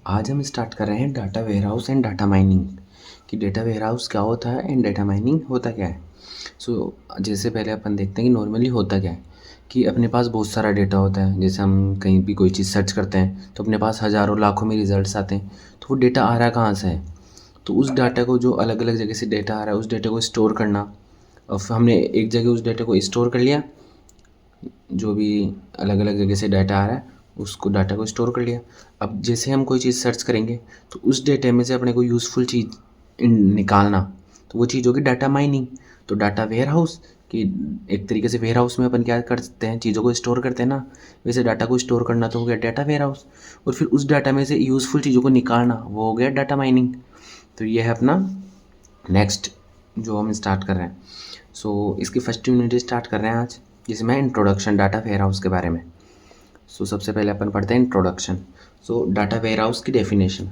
आज हम स्टार्ट कर रहे हैं data warehouse and data mining कि डेटा वेयरहाउस क्या होता है एंड डाटा माइनिंग होता क्या है। जैसे पहले अपन देखते हैं कि नॉर्मली होता क्या है कि अपने पास बहुत सारा डेटा होता है। जैसे हम कहीं भी कोई चीज़ सर्च करते हैं तो अपने पास हज़ारों लाखों में रिजल्ट्स आते हैं। तो वो डेटा आ रहा कहाँ से है? तो उस डाटा को जो अलग अलग जगह से डेटा आ रहा है उस डेटा को स्टोर करना। और फिर हमने एक जगह उस डेटा को स्टोर कर लिया, जो भी अलग अलग जगह से डाटा आ रहा है उसको डाटा को स्टोर कर लिया। अब जैसे हम कोई चीज़ सर्च करेंगे तो उस डेटा में से अपने को यूज़फुल चीज़ निकालना, तो वो चीज़ होगी डाटा माइनिंग। तो डाटा वेयर हाउस कि एक तरीके से वेयर हाउस में अपन क्या करते हैं, चीज़ों को स्टोर करते हैं ना, वैसे डाटा को स्टोर करना तो हो गया डाटा वेयर हाउस। और फिर उस डाटा में से यूज़फुल चीज़ों को निकालना वो हो गया डाटा माइनिंग। तो ये है अपना नेक्स्ट जो हम स्टार्ट कर रहे हैं। इसकी फर्स्ट यूनिट स्टार्ट कर रहे हैं आज, जिसमें इंट्रोडक्शन डाटा वेयर हाउस के बारे में। सबसे पहले अपन पढ़ते हैं इंट्रोडक्शन। डाटा वेयर हाउस की definition.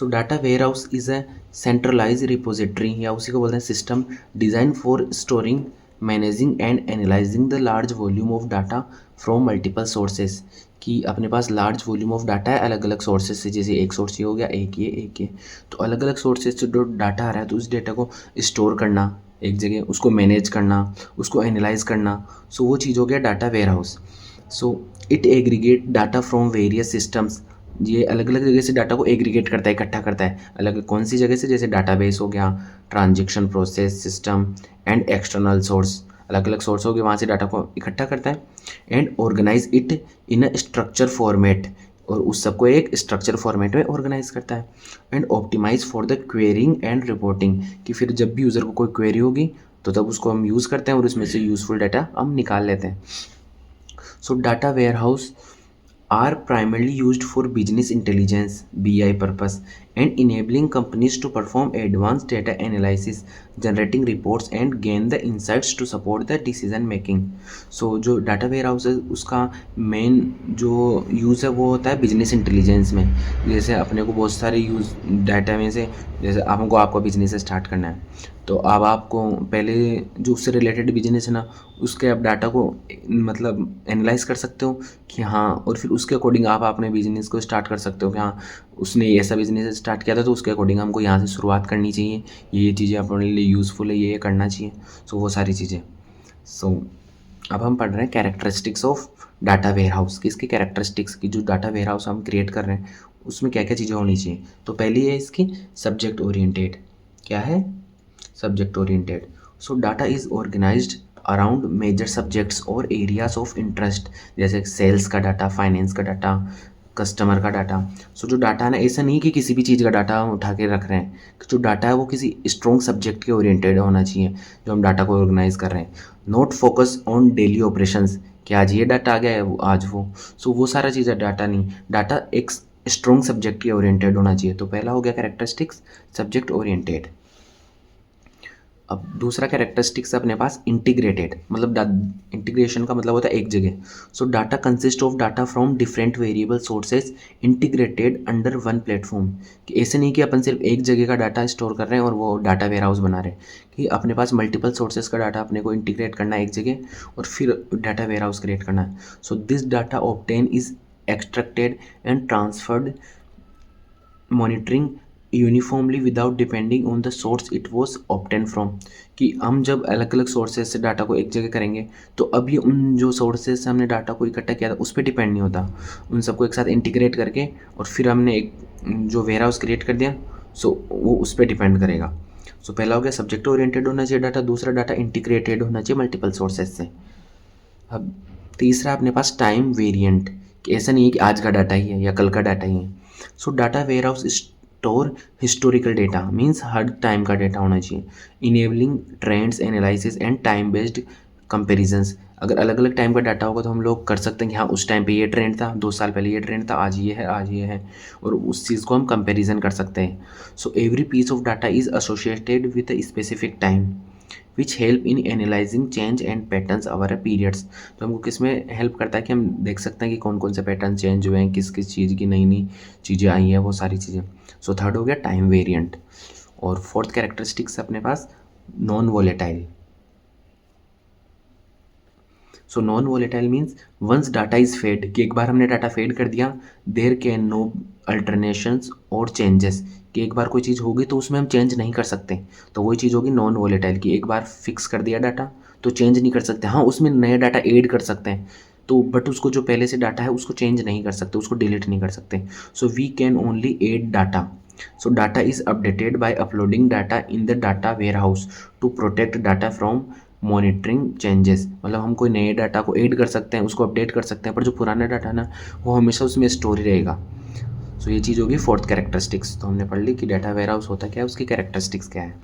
Data warehouse is a centralise repository या उसी को बोलते हैं system design for storing, managing and analysing the large volume of data from multiple sources. कि अपने पास लार्ज वॉल्यूम ऑफ डाटा है अलग अलग सोर्सेज से, जैसे एक सोर्स ये हो गया, एक ये। तो अलग अलग सोर्सेज से जो डाटा आ रहा है तो उस डेटा को स्टोर करना एक जगह, उसको मैनेज करना, उसको एनालाइज करना। वो चीज़ हो गया data warehouse. It aggregate data from various systems. ये अलग अलग जगह से डाटा को एग्रीगेट करता है, इकट्ठा करता है। अलग कौन सी जगह से? जैसे डाटाबेस हो गया, transaction process system and external source. अलग अलग सोर्स हो गए, वहाँ से डाटा को इकट्ठा करता है and organise it in a structure format, और उस सबको एक स्ट्रक्चर फॉर्मेट में ऑर्गेनाइज करता है and optimise for the querying and reporting. कि फिर जब भी यूज़र को कोई क्वेरी होगी तो तब उसको हम यूज़ करते हैं और उसमें से यूज़फुल डाटा हम निकाल लेते हैं। Data warehouse are primarily used for business intelligence (BI) purpose and enabling companies to perform advanced data analysis, generating reports and gain the insights to support the decision making. जो data ware house है उसका main जो use है वो होता है business intelligence में। जैसे अपने को बहुत सारे यूज़ डाटा में से, जैसे हमको आपका बिजनेस स्टार्ट करना है तो अब आपको पहले जो उससे रिलेटेड बिजनेस है ना उसके आप डाटा को मतलब एनालाइज कर सकते हो कि हाँ, और फिर उसके अकॉर्डिंग आप अपने बिजनेस को स्टार्ट कर सकते हो कि हाँ उसने ऐसा बिजनेस स्टार्ट किया था तो उसके अकॉर्डिंग हमको यहाँ से शुरुआत करनी चाहिए, ये चीज़ें अपने लिए यूज़फुल है, ये करना चाहिए। वो सारी चीज़ें। सो अब हम पढ़ रहे हैं characteristics of data warehouse की, इसकी कैरेक्टरिस्टिक्स की जो डाटा वेयर हाउस हम क्रिएट कर रहे हैं उसमें क्या क्या चीज़ें होनी चाहिए। तो पहली है इसकी सब्जेक्ट ओरिएंटेड। क्या है? Subject oriented. Data is organised around major subjects और एरियाज ऑफ इंटरेस्ट, जैसे सेल्स का डाटा, फाइनेंस का डाटा, कस्टमर का डाटा। जो डाटा है ना, ऐसा नहीं कि किसी भी चीज़ का डाटा हम उठा के रख रहे हैं। जो डाटा है वो किसी स्ट्रॉन्ग सब्जेक्ट के ओरिएंटेड होना चाहिए जो हम डाटा को ऑर्गेनाइज कर रहे हैं। Not focus on daily operations कि आज ये डाटा आ गया है आज वो। वो सारा चीज़ है डाटा नहीं, डाटा एक स्ट्रॉन्ग सब्जेक्ट के ओरिएंटेड होना चाहिए। तो पहला हो गया कैरेक्टरिस्टिक्स सब्जेक्ट ओरिएंटेड। अब दूसरा कैरेक्टरिस्टिक्स अपने पास इंटीग्रेटेड, मतलब इंटीग्रेशन का मतलब होता है एक जगह। Data consist of data from different variable sources integrated under one platform. कि ऐसे नहीं कि अपन सिर्फ एक जगह का डाटा स्टोर कर रहे हैं और वो डाटा वेयर हाउस बना रहे हैं, कि अपने पास मल्टीपल सोर्सेज का डाटा अपने को इंटीग्रेट करना है एक जगह और फिर डाटा वेयर हाउस क्रिएट करना है। This data obtain is extracted and transferred monitoring uniformly without depending on the source it was obtain from. कि हम जब अलग अलग सोर्सेज से डाटा को एक जगह करेंगे तो अब ये उन जो सोर्सेज से हमने डाटा को इकट्ठा किया था उस पर डिपेंड नहीं होता, उन सबको एक साथ इंटीग्रेट करके और फिर हमने एक जो वेयर हाउस क्रिएट कर दिया। वो उस पर डिपेंड करेगा। पहला हो गया सब्जेक्ट ओरिएंटेड होना चाहिए डाटा, दूसरा डाटा इंटीग्रेटेड होना चाहिए मल्टीपल सोर्सेज से। अब तीसरा अपने पास टाइम वेरिएंट, कि ऐसा नहीं है कि आज का डाटा ही है या कल का डाटा ही है। Data warehouse store historical data, means हर टाइम का डेटा होना चाहिए। Enabling trends analysis and time based comparisons. अगर अलग अलग टाइम का डाटा होगा तो हम लोग कर सकते हैं कि हाँ उस टाइम पे ये ट्रेंड था, 2 साल पहले ये ट्रेंड था, आज ये है, आज ये है, और उस चीज़ को हम कंपेरिजन कर सकते हैं। Every piece of data is associated with a specific time which help in analysing change and patterns over periods. तो हमको किस में हेल्प करता है कि हम देख सकते हैं कि कौन कौन से पैटर्न चेंज हुए हैं, किस किस चीज़ की नई नई चीज़ें आई हैं, वो सारी चीज़ें। थर्ड हो गया टाइम वेरिएंट। और फोर्थ कैरेक्टरिस्टिक्स अपने पास non volatile. So non volatile means once data is fed, कि एक बार हमने डाटा फेड कर दिया, देर कैन नो अल्टरनेशंस और चेंजेस, कि एक बार कोई चीज़ होगी तो उसमें हम चेंज नहीं कर सकते, तो वही चीज़ होगी नॉन वोलेटाइल, की एक बार फिक्स कर दिया डाटा तो चेंज नहीं कर सकते। हाँ, उसमें नया डाटा ऐड कर सकते हैं तो, बट उसको जो पहले से डाटा है उसको चेंज नहीं कर सकते, उसको डिलीट नहीं कर सकते। So we can only add data. So data is updated by uploading data in the data warehouse to protect data from monitoring changes, मतलब हम कोई नए डाटा को ऐड कर सकते हैं, उसको अपडेट कर सकते हैं, पर जो पुराना डाटा है ना वो हमेशा उसमें स्टोर ही रहेगा। सो ये चीज़ होगी फोर्थ कैरेक्टरिस्टिक्स। तो हमने पढ़ ली कि डाटा वेयर हाउस होता क्या है, उसकी कैरेक्टरिस्टिक्स क्या है।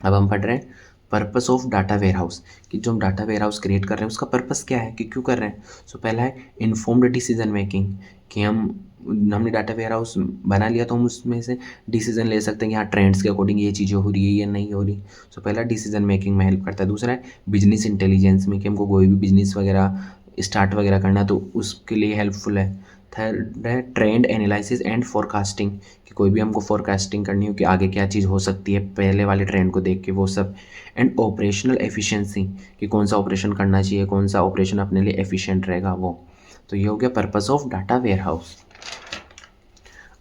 अब हम पढ़ रहे हैं purpose of data warehouse, कि जो हम डाटा वेयर हाउस क्रिएट कर रहे हैं उसका पर्पस क्या है, कि क्यों कर रहे हैं। सो पहला है इन्फॉर्म्ड डिसीजन मेकिंग, कि हमने डाटा वेयर हाउस बना लिया तो हम उसमें से डिसीजन ले सकते हैं कि हाँ ट्रेंड्स के अकॉर्डिंग ये चीज़ें हो रही है या नहीं हो रही। सो पहला डिसीजन मेकिंग में हेल्प करता है। दूसरा है बिजनेस इंटेलिजेंस में, कि हमको कोई भी बिजनेस वगैरह स्टार्ट वगैरह करना तो उसके लिए हेल्पफुल है। थर्ड है ट्रेंड एनालिसिस एंड फोरकास्टिंग, कि कोई भी हमको फोरकास्टिंग करनी हो कि आगे क्या चीज़ हो सकती है पहले वाले ट्रेंड को देख के, वो सब। एंड ऑपरेशनल एफिशिएंसी, कि कौन सा ऑपरेशन करना चाहिए, कौन सा ऑपरेशन अपने लिए एफिशिएंट रहेगा वो। तो ये हो गया purpose of data warehouse.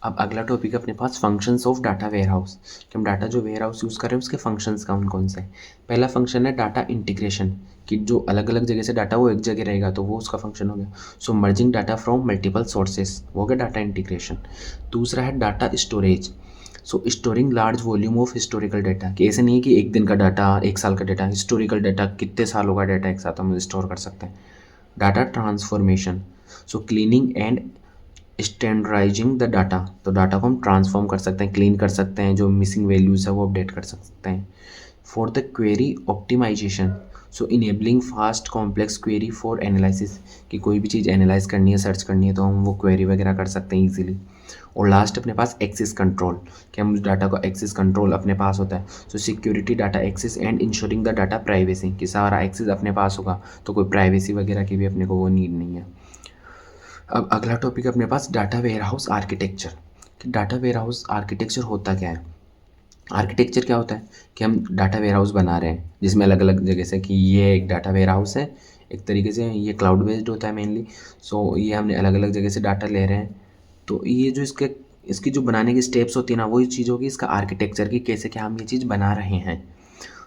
अब अगला टॉपिक है अपने पास functions of data warehouse, कि हम डाटा जो वेयर हाउस यूज़ कर रहे हैं उसके फंक्शंस कौन कौन से हैं। पहला फंक्शन है डाटा इंटीग्रेशन, कि जो अलग अलग जगह से डाटा वो एक जगह रहेगा तो वो उसका फंक्शन हो गया। So merging data from multiple sources, वो हो गया डाटा इंटीग्रेशन। दूसरा है data storage, so storing large volume of historical data, कि ऐसे नहीं है कि एक दिन का डाटा, एक साल का डाटा, हिस्टोरिकल डाटा कितने सालों का डाटा एक साथ हम स्टोर कर सकते हैं। Data transformation, so cleaning and standardising the data, तो डाटा को हम ट्रांसफॉर्म कर सकते हैं, क्लीन कर सकते हैं, जो मिसिंग वैल्यूज़ है वो अपडेट कर सकते हैं। For the query optimisation, so enabling fast complex query for analysis, कि कोई भी चीज़ एनालाइज करनी है, सर्च करनी है तो हम वो क्वेरी वगैरह कर सकते हैं ईजिली। और लास्ट अपने पास एक्सेस कंट्रोल, कि हम उस डाटा को एक्सेस कंट्रोल अपने पास होता है। So security data access and ensuring the data privacy, कि सारा एक्सेस अपने पास होगा तो कोई प्राइवेसी वगैरह की भी अपने को वो नीड नहीं है। अब अगला टॉपिक अपने पास डाटा वेयर हाउस आर्किटेक्चर, कि डाटा वेयर हाउस आर्किटेक्चर होता क्या है। आर्किटेक्चर क्या होता है कि हम डाटा वेयर हाउस बना रहे हैं जिसमें अलग अलग जगह से, कि ये एक डाटा वेयर हाउस है एक तरीके से, ये क्लाउड बेस्ड होता है मेनली। सो ये हमने अलग अलग जगह से डाटा ले रहे हैं, तो ये जो इसकी जो बनाने की स्टेप्स होती है ना, वही चीज़ होगी इसका आर्किटेक्चर, की कैसे क्या हम ये चीज़ बना रहे हैं।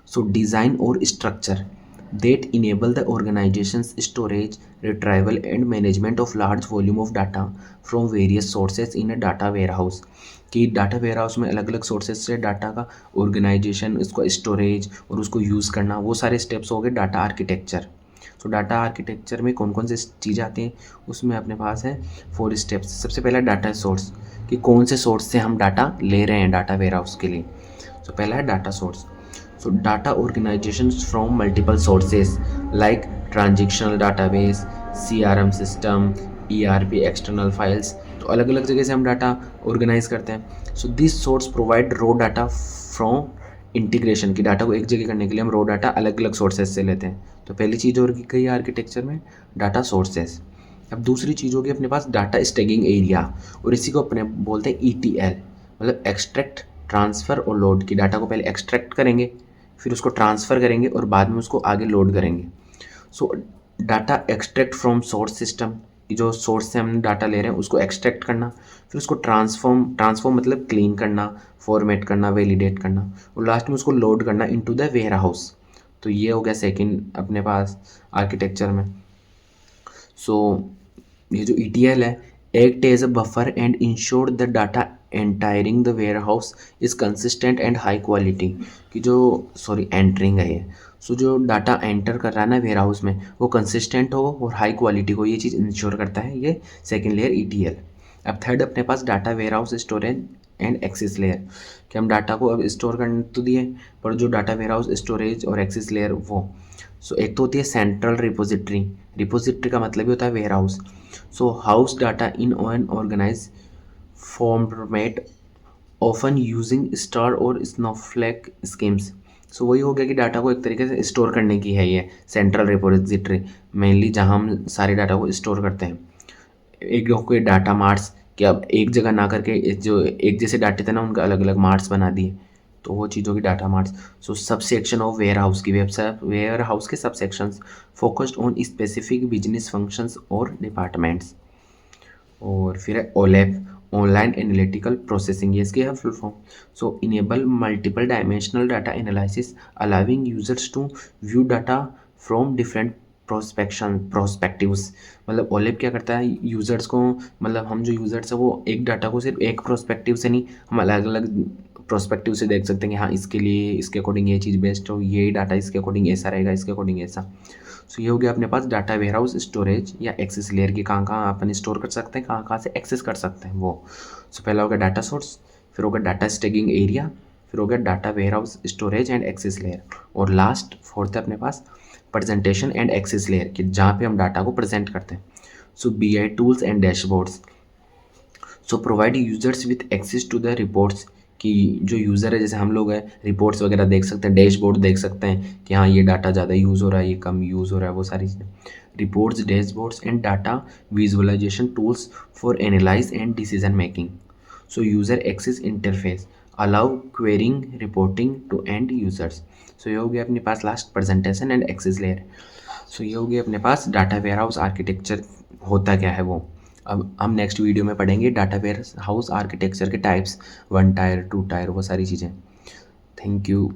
सो डिज़ाइन और structure that enable the organization's storage, retrieval and management of large volume of data from various sources in a data warehouse, कि डाटा वेयर हाउस में अलग अलग सोर्सेज से डाटा का ऑर्गेनाइजेशन, उसको स्टोरेज और उसको यूज़ करना, वो सारे स्टेप्स हो गए डाटा आर्किटेक्चर। तो डाटा आर्किटेक्चर में कौन कौन से चीज़ें आती हैं, उसमें अपने पास है 4 स्टेप्स। सबसे पहला डाटा सोर्स, कि कौन से सोर्स से हम डाटा ले रहे हैं डाटा वेयर हाउस के लिए। तो पहला है data source. So data organizations from multiple sources like transactional database, CRM system, ERP external files, तो अलग अलग जगह से हम डाटा ऑर्गेनाइज करते हैं। So this source provide raw data from integration, की डाटा को एक जगह करने के लिए हम रो डाटा अलग अलग सोर्सेज से लेते हैं। तो पहली चीज़ और की गई आर्किटेक्चर में डाटा सोर्सेज। अब दूसरी चीज़ होगी अपने पास डाटा स्टैगिंग एरिया, और इसी को अपने बोलते हैं ETL, मतलब एक्सट्रैक्ट ट्रांसफ़र और लोड, की डाटा को पहले एक्सट्रैक्ट करेंगे फिर उसको ट्रांसफ़र करेंगे और बाद में उसको आगे लोड करेंगे। सो data extract from source system, की जो सोर्स से हम डाटा ले रहे हैं उसको एक्सट्रैक्ट करना, फिर उसको ट्रांसफॉर्म मतलब क्लीन करना, फॉर्मेट करना, वैलिडेट करना, और लास्ट में उसको लोड करना इनटू द वेयर हाउस। तो ये हो गया सेकंड अपने पास आर्किटेक्चर में। सो ये जो ETL है, act as a buffer and ensure the data entering the warehouse is consistent and high quality, कि जो एंटरिंग है ये, सो जो डाटा एंटर कर रहा है ना वेयर हाउस में वो कंसिस्टेंट हो और हाई क्वालिटी हो, ये चीज़ इंश्योर करता है ये सेकेंड लेयर ETL। अब थर्ड अपने पास data warehouse storage and access layer, कि हम डाटा को अब स्टोर करने तो दिए, पर जो डाटा वेयर हाउस स्टोरेज और एक्सेस लेयर वो, सो एक तो होती है सेंट्रल रिपोजिटरी का मतलब ही होता है warehouse. So house data in an organise format often using star और स्नोफ्लेक स्कीम्स। सो वही हो गया कि डाटा को एक तरीके से स्टोर करने की है ये सेंट्रल रिपोजिटरी, मेनली जहाँ हम सारे डाटा को स्टोर करते हैं। एक कोई डाटा मार्ट्स, कि अब एक जगह ना करके जो एक जैसे डाटे थे ना उनका अलग अलग मार्ट्स बना दिए, तो वो चीज़ होगी data marts. So subsection of warehouse की वेबसाइट, वेयर हाउस के subsections focused on specific business functions और डिपार्टमेंट्स। और फिर है ओलेप, ऑनलाइन एनालिटिकल प्रोसेसिंग, ये इसकी है full form. So enable multiple dimensional data analysis allowing users to view data from different prospectives. मतलब ओलेप क्या करता है यूज़र्स को, मतलब हम जो यूज़र्स है वो एक डाटा को सिर्फ एक प्रोस्पेक्टिव से नहीं, हम अलग अलग प्रोस्पेक्टिव से देख सकते हैं कि हाँ इसके लिए इसके अकॉर्डिंग ये चीज़ बेस्ट हो, ये डाटा इसके अकॉर्डिंग ऐसा रहेगा, इसके अकॉर्डिंग ऐसा। सो ये हो गया अपने पास डाटा वेयर हाउस स्टोरेज या एक्सेस लेयर की, कहाँ कहाँ अपन स्टोर कर सकते हैं, कहाँ कहाँ से एक्सेस कर सकते हैं वो। सो पहला हो गया डाटा सोर्स, फिर हो गया डाटा स्टैकिंग एरिया, फिर हो गया data warehouse storage and access layer, और लास्ट फोर्थ है अपने पास प्रेजेंटेशन एंड एक्सेस लेयर की, जहाँ पे हम डाटा को प्रेजेंट करते हैं। So BI tools and dashboards, so provide users with access to the reports, कि जो यूज़र है जैसे हम लोग हैं रिपोर्ट्स वगैरह देख सकते हैं, डैशबोर्ड देख सकते हैं कि हाँ ये डाटा ज़्यादा यूज़ हो रहा है, ये कम यूज़ हो रहा है, वो सारी चीज़ें। Reports, dashboards and data visualisation tools for analyse and decision making. So user access interface allow querying reporting to end users. So ये हो गया अपने पास last presentation and access layer. So ये हो गया अपने पास डाटा वेयर हाउस आर्किटेक्चर होता क्या है वो। अब हम नेक्स्ट वीडियो में पढ़ेंगे डाटा वेयर हाउस आर्किटेक्चर के टाइप्स, 1 टायर 2 टायर वो सारी चीज़ें। Thank you.